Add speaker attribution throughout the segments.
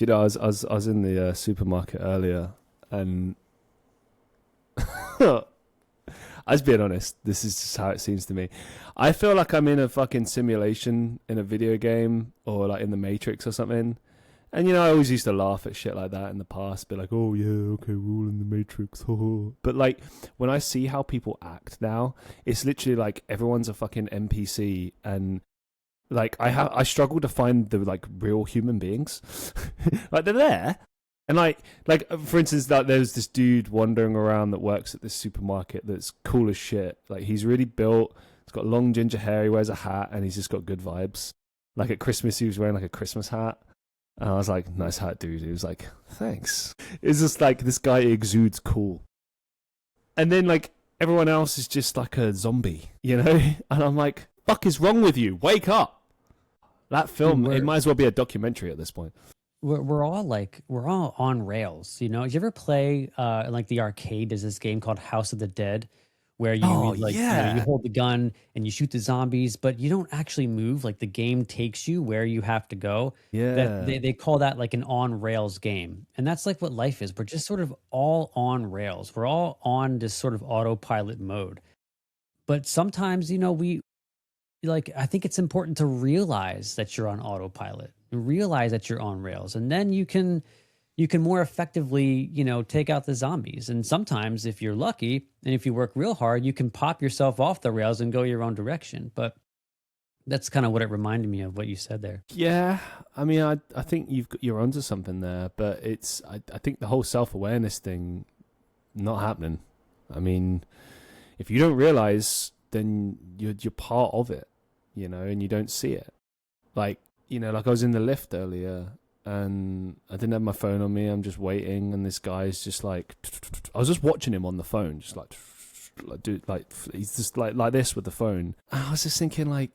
Speaker 1: You know, I was in the supermarket earlier, and I was being honest. This is just how it seems to me. I feel like I'm in a fucking simulation in a video game or like in the Matrix or something. And you know, I always used to laugh at shit like that in the past, be like, "Oh yeah, okay, we're all in the Matrix." But like when I see how people act now, it's literally like everyone's a fucking NPC, and like I struggle to find the like real human beings. Like they're there, and like for instance, like there's this dude wandering around that works at this supermarket that's cool as shit. Like he's really built. He's got long ginger hair. He wears a hat, and he's just got good vibes. Like at Christmas, he was wearing like a Christmas hat. And I was like, "Nice hat, dude." He was like, "Thanks." It's just like this guy exudes cool. And then like everyone else is just like a zombie, you know? And I'm like, "Fuck is wrong with you? Wake up." That film, it might as well be a documentary at this point.
Speaker 2: We're all on rails, you know. Did you ever play like the arcade? There's this game called House of the Dead where you you hold the gun and you shoot the zombies, but you don't actually move. Like the game takes you where you have to go.
Speaker 1: Yeah.
Speaker 2: They call that like an on rails game, and that's like what life is. We're just sort of all on rails. We're all on this sort of autopilot mode. But sometimes, you know, I think it's important to realize that you're on autopilot, realize that you're on rails, and then you can more effectively, you know, take out the zombies. And sometimes if you're lucky and if you work real hard, you can pop yourself off the rails and go your own direction. But that's kind of what it reminded me of what you said there.
Speaker 1: Yeah. I mean, I think you're onto something there, but I think the whole self-awareness thing not happening. I mean, if you don't realize, then you're part of it, you know, and you don't see it. Like, you know, like I was in the lift earlier and I didn't have my phone on me. I'm just waiting, and this guy's just like, I was just watching him on the phone, just like dude, like he's just like this with the phone. And I was just thinking, like,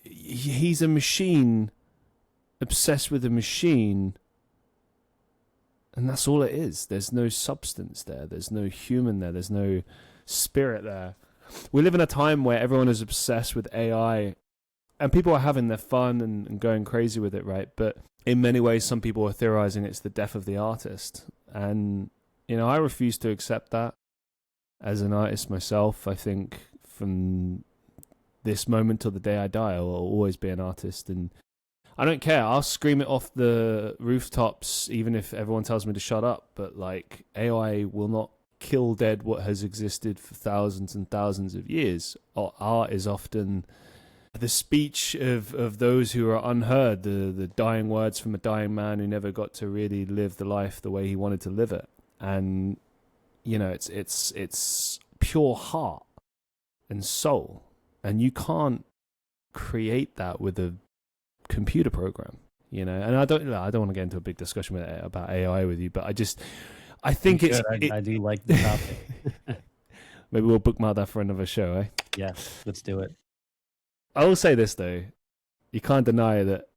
Speaker 1: he's a machine, obsessed with a machine, and that's all it is. There's no substance there. There's no human there. There's no spirit there. We live in a time where everyone is obsessed with AI. And people are having their fun and going crazy with it, right? But in many ways, some people are theorizing it's the death of the artist. And, you know, I refuse to accept that. As an artist myself, I think from this moment till the day I die, I will always be an artist. And I don't care. I'll scream it off the rooftops, even if everyone tells me to shut up. But, like, AI will not kill dead what has existed for thousands and thousands of years. Art is often the speech of those who are unheard, the dying words from a dying man who never got to really live the life the way he wanted to live it. And, you know, it's pure heart and soul. And you can't create that with a computer program, you know. And I don't want to get into a big discussion about AI with you, but I think
Speaker 2: I do like the topic.
Speaker 1: Maybe we'll bookmark that for another show, eh?
Speaker 2: Yeah, let's do it.
Speaker 1: I will say this, though. You can't deny that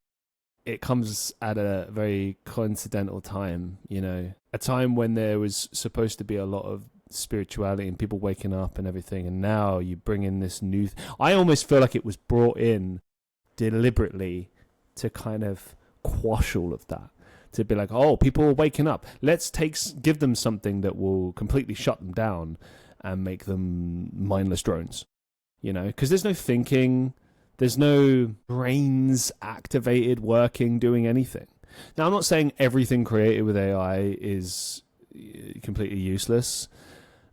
Speaker 1: it comes at a very coincidental time, you know, a time when there was supposed to be a lot of spirituality and people waking up and everything. And now you bring in this new... I almost feel like it was brought in deliberately to kind of quash all of that. To be like, oh, people are waking up. Let's give them something that will completely shut them down and make them mindless drones, you know, because there's no thinking. There's no brains activated, working, doing anything. Now, I'm not saying everything created with AI is completely useless.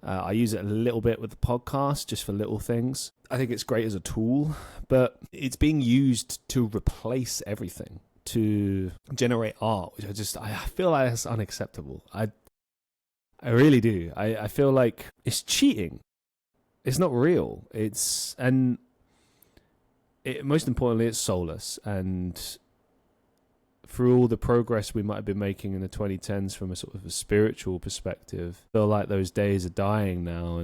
Speaker 1: I use it a little bit with the podcast, just for little things. I think it's great as a tool, but it's being used to replace everything, to generate art, which I feel like that's unacceptable. I really do. I feel like it's cheating. It's not real. Most importantly, it's soulless. And through all the progress we might have been making in the 2010s from a sort of a spiritual perspective, I feel like those days are dying now.